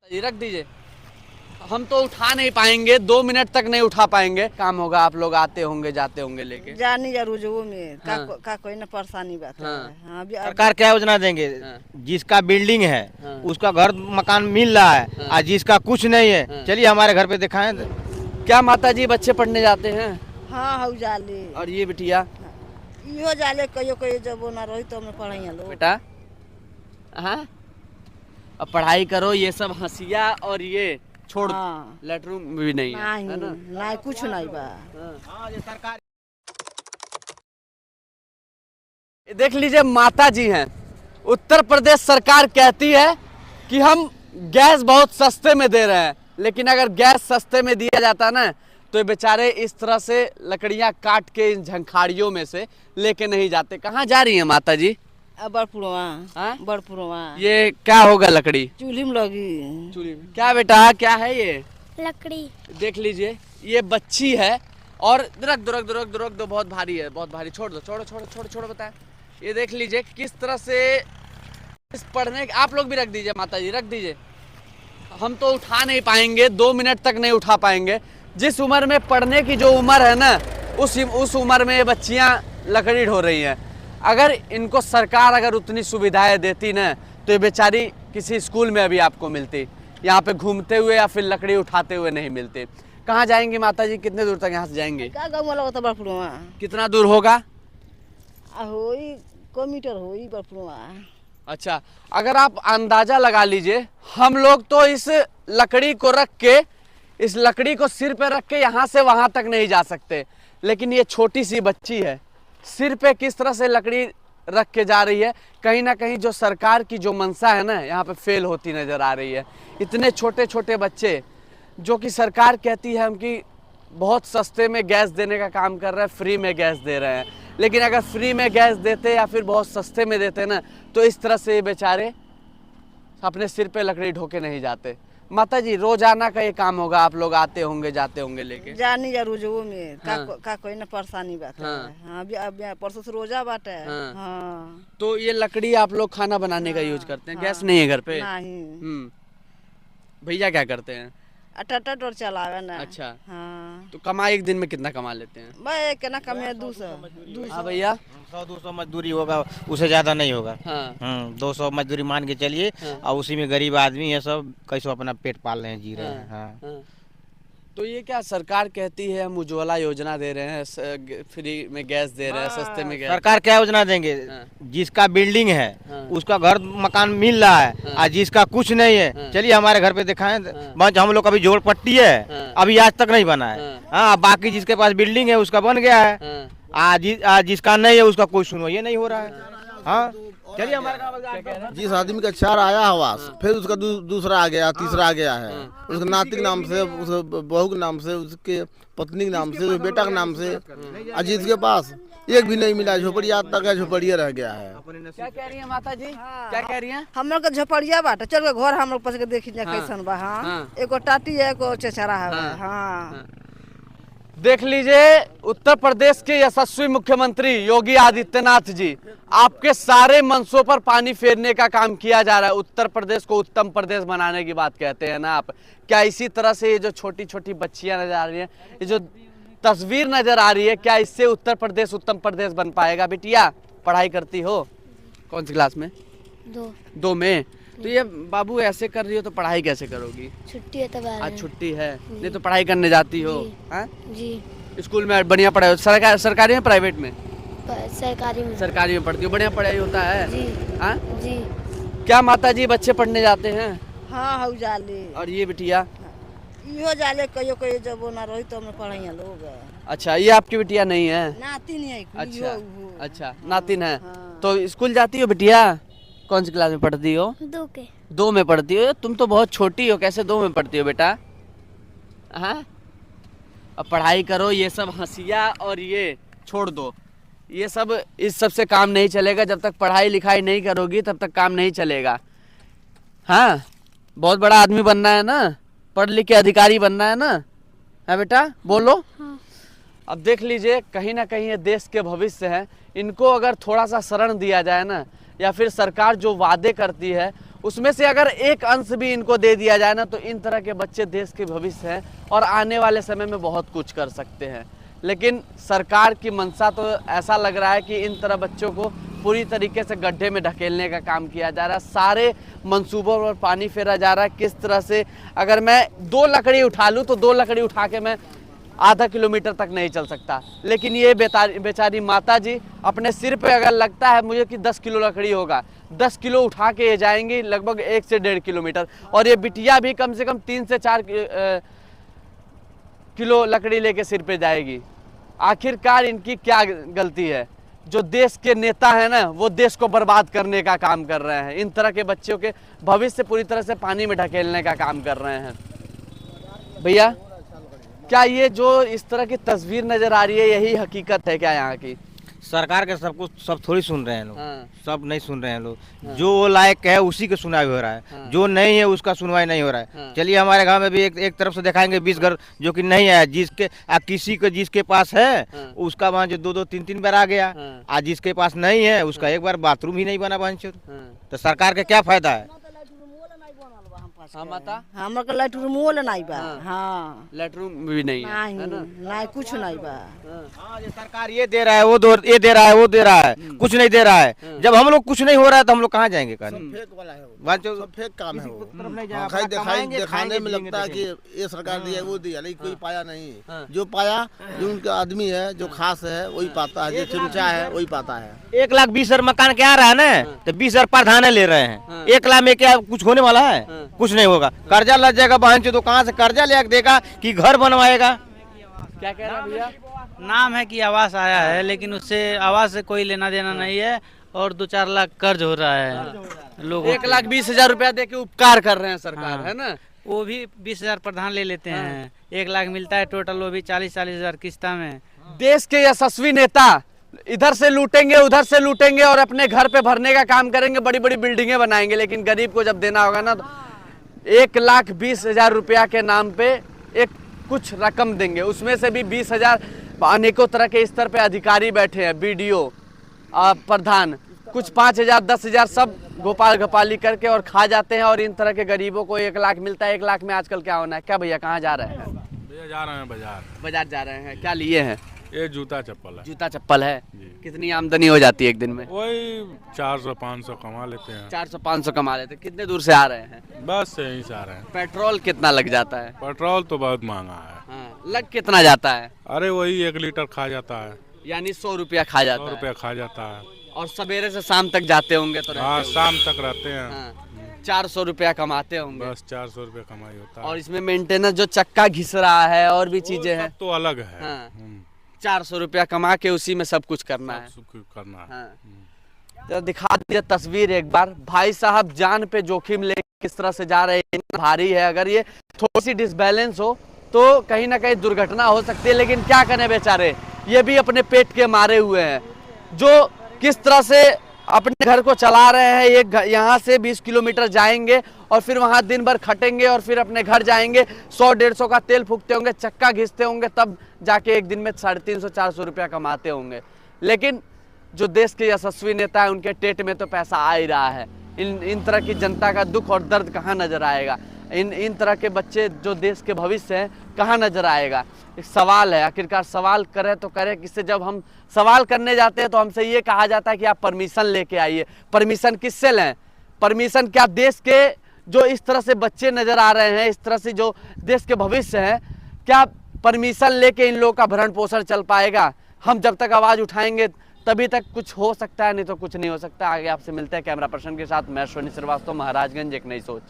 ये रख दीजिए, हम तो उठा नहीं पाएंगे, 2 मिनट तक नहीं उठा पाएंगे। काम होगा, आप लोग आते होंगे जाते होंगे लेके जानी जरूर जो में हाँ। का कोई ना परेशानी बात है। हाँ। हाँ, सरकार क्या योजना देंगे? हाँ। जिसका बिल्डिंग है हाँ। उसका घर मकान मिल रहा है हाँ। और जिसका कुछ नहीं है हाँ। चलिए हमारे घर पे दिखाएं। क्या माता जी बच्चे पढ़ने जाते हैं? हाँ हऊ जाले और ये बिटिया इहो जाले कहियो जब वो ना रही तो हमें पढ़ाइया लोग बेटा, हाँ अब पढ़ाई करो, ये सब हंसिया और ये छोड़, हाँ। लेटरूम भी नहीं है, है ना? नहीं कुछ नहीं बा। हाँ। देख लीजिए माता जी हैं, उत्तर प्रदेश सरकार कहती है कि हम गैस बहुत सस्ते में दे रहे हैं, लेकिन अगर गैस सस्ते में दिया जाता ना तो ये बेचारे इस तरह से लकड़ियां काट के इन झंखाड़ियों में से लेके नहीं जाते। कहाँ जा रही हैं माता जी? बड़पुरवा हाँ? बड़पुरवा ये क्या होगा लकड़ी? चूल्ही में लगी। चूल्ही में क्या बेटा, क्या है ये? लकड़ी। देख लीजिए ये बच्ची है और रख दो, बहुत भारी है, बहुत भारी। छोड़ दो, छोड़ो बताए। ये देख लीजिए किस तरह से इस पढ़ने, आप लोग भी रख दीजिए माता जी, रख दीजिए, हम तो उठा नहीं पाएंगे, 2 मिनट तक नहीं उठा पाएंगे। जिस उम्र में पढ़ने की जो उम्र है ना, उस उम्र में ये बच्चियां लकड़ी ढो रही हैं। अगर इनको सरकार अगर उतनी सुविधाएं देती ना तो ये बेचारी किसी स्कूल में अभी आपको मिलती, यहाँ पे घूमते हुए या फिर लकड़ी उठाते हुए नहीं मिलती। कहाँ जाएंगी माता जी, कितने दूर तक यहाँ से जाएंगे? का गाँव वाला होता बड़पुरवा कितना दूर होगा? होई किलोमीटर होई बड़पुरवा। अच्छा, अगर आप अंदाजा लगा लीजिए, हम लोग तो इस लकड़ी को रख के, इस लकड़ी को सिर पे रख के यहाँ से वहां तक नहीं जा सकते, लेकिन ये छोटी सी बच्ची है, सिर पे किस तरह से लकड़ी रख के जा रही है। कहीं ना कहीं जो सरकार की जो मंशा है ना, यहाँ पे फेल होती नजर आ रही है। इतने छोटे छोटे बच्चे जो कि सरकार कहती है हम कि बहुत सस्ते में गैस देने का काम कर रहे हैं, फ्री में गैस दे रहे हैं, लेकिन अगर फ्री में गैस देते या फिर बहुत सस्ते में देते ना तो इस तरह से ये बेचारे अपने सिर पे लकड़ी ढोके नहीं जाते। माता जी रोजाना का ये काम होगा, आप लोग आते होंगे जाते होंगे लेके जानी जरूर जो में हाँ। का कोई ना परेशानी बात है। हाँ। हाँ अब परसों से रोजा बाटे। हाँ। हाँ। तो ये लकड़ी आप लोग खाना बनाने का यूज करते हैं? गैस नहीं है घर पे? नहीं। भैया क्या करते हैं? टटर चलावे ना। अच्छा। हाँ। तो कमाई एक दिन में कितना कमा लेते हैं? भाई कितना कमे 200। हाँ भैया, 100-200 मजदूरी होगा, उससे ज्यादा नहीं होगा। हाँ। 200 मजदूरी मान के चलिए। हाँ। और उसी में गरीब आदमी है सब कैसे अपना पेट पाल रहे हैं, जी रहे हैं। हाँ। हाँ। तो ये क्या सरकार कहती है हम उज्ज्वला योजना दे रहे हैं, फ्री में गैस दे रहे हैं, सस्ते में गैस। सरकार क्या योजना देंगे? हाँ। जिसका बिल्डिंग है हाँ। उसका घर मकान मिल रहा है हाँ। और जिसका कुछ नहीं है हाँ। चलिए हमारे घर पे दिखाएं। हाँ। बस हम लोग का अभी झोपड़पट्टी है, हाँ। अभी आज तक नहीं बना है। हाँ। हाँ, बाकी जिसके पास बिल्डिंग है उसका बन गया है। हाँ। आज जिसका नहीं है उसका कोई सुनवाई नहीं हो रहा है। हाँ, चलिए हमारे जिस आदमी का 4 आया आवास, फिर उसका दूसरा आ गया, तीसरा आ गया है, उसके नाती के नाम से, उसके बहू के नाम से, उसके पत्नी के नाम से, उसके बेटा के नाम से। अजीत के पास एक भी नहीं मिला, झोपड़ी आज तक है, झोपड़िया रह गया है। क्या कह रही है माता जी? क्या कह रही हैं? हम लोग का झोपड़िया बाटे, चल के घर हम लोग पहुंच के देखी जाए हाँ। कैसन बा। हाँ। हाँ। एगो टाटी है, एगो चेचरा है। हाँ। हाँ। देख लीजिए उत्तर प्रदेश के यशस्वी मुख्यमंत्री योगी आदित्यनाथ जी, आपके सारे मनसों पर पानी फेरने का काम किया जा रहा है। उत्तर प्रदेश को उत्तम प्रदेश बनाने की बात कहते हैं ना आप। क्या इसी तरह से ये जो छोटी छोटी बच्चियां नजर आ रही हैं, ये जो तस्वीर नजर आ रही है, क्या इससे उत्तर प्रदेश उत्तम प्रदेश बन पाएगा? बिटिया पढ़ाई करती हो? कौन सी क्लास में? 2 में। तो ये बाबू ऐसे कर रही हो तो पढ़ाई कैसे करोगी? छुट्टी है तब आज छुट्टी है, नहीं तो पढ़ाई करने जाती हो? हाँ? जी। स्कूल में बढ़िया पढ़ाई हो? सरकारी में प्राइवेट में? सरकारी में। सरकारी में पढ़ती हो, बढ़िया पढ़ाई होता है? जी। हाँ? जी। क्या माता जी बच्चे पढ़ने जाते हैं? हाँ हऊ जाले और ये बिटिया? इहो जाले कहियो जब वो ना रही तो हमें पढ़ाइया लोग। अच्छा, ये आपकी बिटिया नहीं है? नाती नहीं है। अच्छा। इहो। अच्छा, नातिन है। हाँ। तो स्कूल जाती हो बिटिया? कौन सी क्लास में पढ़ती हो? 2 के। 2 में पढ़ती हो? तुम तो बहुत छोटी हो, कैसे 2 में पढ़ती हो बेटा? हाँ, अब पढ़ाई करो, ये सब हंसिया और ये छोड़ दो, ये सब, इस सब से काम नहीं चलेगा। जब तक पढ़ाई लिखाई नहीं करोगी तब तक काम नहीं चलेगा। हाँ, बहुत बड़ा आदमी बनना है ना, पढ़ लिख के अधिकारी बनना है ना, है बेटा? बोलो। हाँ। अब देख लीजिए कहीं ना कहीं ये देश के भविष्य हैं, इनको अगर थोड़ा सा शरण दिया जाए ना, या फिर सरकार जो वादे करती है उसमें से अगर एक अंश भी इनको दे दिया जाए ना, तो इन तरह के बच्चे देश के भविष्य हैं और आने वाले समय में बहुत कुछ कर सकते हैं। लेकिन सरकार की मंशा तो ऐसा लग रहा है कि इन तरह बच्चों को पूरी तरीके से गड्ढे में ढकेलने का काम किया जा रहा है। सारे मंसूबों पर पानी फेरा जा रहा है। किस तरह से अगर मैं 2 लकड़ी उठा लूँ तो 2 लकड़ी उठा के मैं आधा किलोमीटर तक नहीं चल सकता, लेकिन ये बेचारी माता जी अपने सिर पे अगर लगता है मुझे कि 10 किलो लकड़ी होगा, 10 किलो उठा के ये जाएंगी लगभग 1 से 1.5 किलोमीटर, और ये बिटिया भी कम से कम 3 से 4 किलो लकड़ी लेके सिर पे जाएगी। आखिरकार इनकी क्या गलती है? जो देश के नेता हैं ना, वो देश को बर्बाद करने का काम कर रहे हैं। इन तरह के बच्चों के भविष्य पूरी तरह से पानी में ढकेलने का काम कर रहे हैं। भैया, क्या ये जो इस तरह की तस्वीर नजर आ रही है यही हकीकत है क्या यहाँ की? सरकार के सब कुछ सब थोड़ी सुन रहे हैं लोग। हाँ। सब नहीं सुन रहे हैं लोग। जो वो लायक है उसी की सुनवाई हो रहा है। हाँ। जो नहीं है उसका सुनवाई नहीं हो रहा है। हाँ। चलिए हमारे गांव में भी एक तरफ से दिखाएंगे 20 घर जो कि नहीं है, जिसके किसी को जिसके पास है हाँ। उसका वहाँ जो 2-2 3-3 बार आ गया। हाँ। आज जिसके पास नहीं है उसका एक बार बाथरूम ही नहीं बना बहनचोद। हाँ। तो सरकार का क्या फायदा है? हाँ माता, हमरा के लेटरूम मोल नहीं बा। हाँ। हाँ लेटरूम भी नहीं है, नहीं है ना? नहीं कुछ नहीं बा। हाँ, ये सरकार ये दे रहा है, ये दे रहा है, वो दे रहा है, कुछ नहीं दे रहा है। जब हम लोग कुछ नहीं हो रहा है तो हम लोग कहाँ जाएंगे करने? फेक वाला है वो, बहनचोद सब फेक काम है वो। तरफ नहीं जाएगा, हाँ, अपना कमाएंगे, दिखाने खाएंगे, में लगता है कि पिएंगे, ये सरकार दिया वो दिया, लेकिन कोई पाया नहीं। हाँ। जो पाया, जो उनका आदमी है, जो खास है वही पाता है, जो चुनचा है वही पाता है। 1,20,000 मकान क्या आ रहा है ना, तो 20,000 प्रधान ले रहे हैं। 1 लाख में क्या कुछ होने वाला है? कुछ नहीं होगा। कर्जा लग जाएगा बहन चो, तो कहाँ से कर्जा ले देगा कि घर बनवाएगा? क्या कह रहा है भैया? नाम है कि आवास आया है, लेकिन उससे आवास से कोई लेना देना नहीं है, और 2-4 लाख कर्ज हो रहा है लोगों 1,20,000 रुपया दे के उपकार कर रहे हैं सरकार, हाँ। है ना? वो भी 20,000 प्रधान ले लेते हैं। 1 लाख मिलता है टोटल, वो भी 40-40 हजार किस्ता में। देश के यशस्वी नेता इधर से लूटेंगे, उधर से लूटेंगे और अपने घर पे भरने का काम करेंगे, बड़ी बड़ी बिल्डिंगें बनाएंगे, लेकिन गरीब को जब देना होगा ना तो 1,20,000 रुपया के नाम पे एक कुछ रकम देंगे। उसमें से भी 20,000 अनेकों तरह के स्तर पे अधिकारी बैठे हैं, BDO, प्रधान, कुछ 5,000 10,000 सब गोपाल गपाली करके और खा जाते हैं। और इन तरह के गरीबों को 1 लाख मिलता है। 1 लाख में आजकल क्या होना है? क्या भैया, कहाँ जा रहे हैं? भैया जा रहे हैं बाजार। बाजार जा रहे हैं। क्या लिए हैं? ये जूता चप्पल है। जूता चप्पल है। कितनी आमदनी हो जाती है एक दिन में? वही 400-500 कमा लेते हैं। 400-500 कमा लेते हैं। कितने दूर से आ रहे हैं? बस से यहीं से आ रहे हैं। पेट्रोल कितना लग जाता है? पेट्रोल तो बहुत महंगा है। हाँ, लग कितना जाता है? अरे वही 1 लीटर खा जाता है। यानी 100 रुपया खा जाता 100 है। रुपया खा जाता है। और सवेरे से शाम तक जाते होंगे तो रहते हाँ, होंगे। शाम तक रहते हैं। हाँ, 400 रुपया कमाते होंगे। बस 400 रुपया कमाई होता है। और इसमें मेंटेनेंस जो चक्का घिस रहा है और भी चीजें हैं, सब तो अलग है। हाँ। 400 रुपया कमा के उसी में सब कुछ करना है। सब कुछ करना है। हाँ। तो दिखा दीजिए तस्वीर एक बार। भाई साहब जान पे जोखिम ले किस तरह से जा रहे हैं। भारी है, अगर ये थोड़ी सी डिसबैलेंस हो तो कहीं ना कहीं दुर्घटना हो सकती है। लेकिन क्या करें बेचारे, ये भी अपने पेट के मारे हुए हैं। जो किस तरह से अपने घर को चला रहे हैं, एक यहाँ से 20 किलोमीटर जाएंगे और फिर वहाँ दिन भर खटेंगे और फिर अपने घर जाएंगे, 100-150 का तेल फूकते होंगे, चक्का घिसते होंगे, तब जाके एक दिन में 350-400 रुपया कमाते होंगे। लेकिन जो देश के यशस्वी नेता है उनके टेट में तो पैसा आ ही रहा है। इन तरह की जनता का दुख और दर्द कहाँ नजर आएगा? इन तरह के बच्चे जो देश के भविष्य हैं कहाँ नजर आएगा? एक सवाल है। आखिरकार सवाल करें तो करें किससे? जब हम सवाल करने जाते हैं तो हमसे ये कहा जाता है कि आप परमिशन लेके आइए। परमिशन किससे लें? परमिशन क्या देश के जो इस तरह से बच्चे नजर आ रहे हैं, इस तरह से जो देश के भविष्य हैं, क्या परमिशन लेके इन लोगों का भरण पोषण चल पाएगा? हम जब तक आवाज़ उठाएंगे तभी तक कुछ हो सकता है, नहीं तो कुछ नहीं हो सकता। आगे आपसे मिलते हैं कैमरा पर्सन के साथ। मैं अश्विनी श्रीवास्तव, महाराजगंज, एक नई सोच।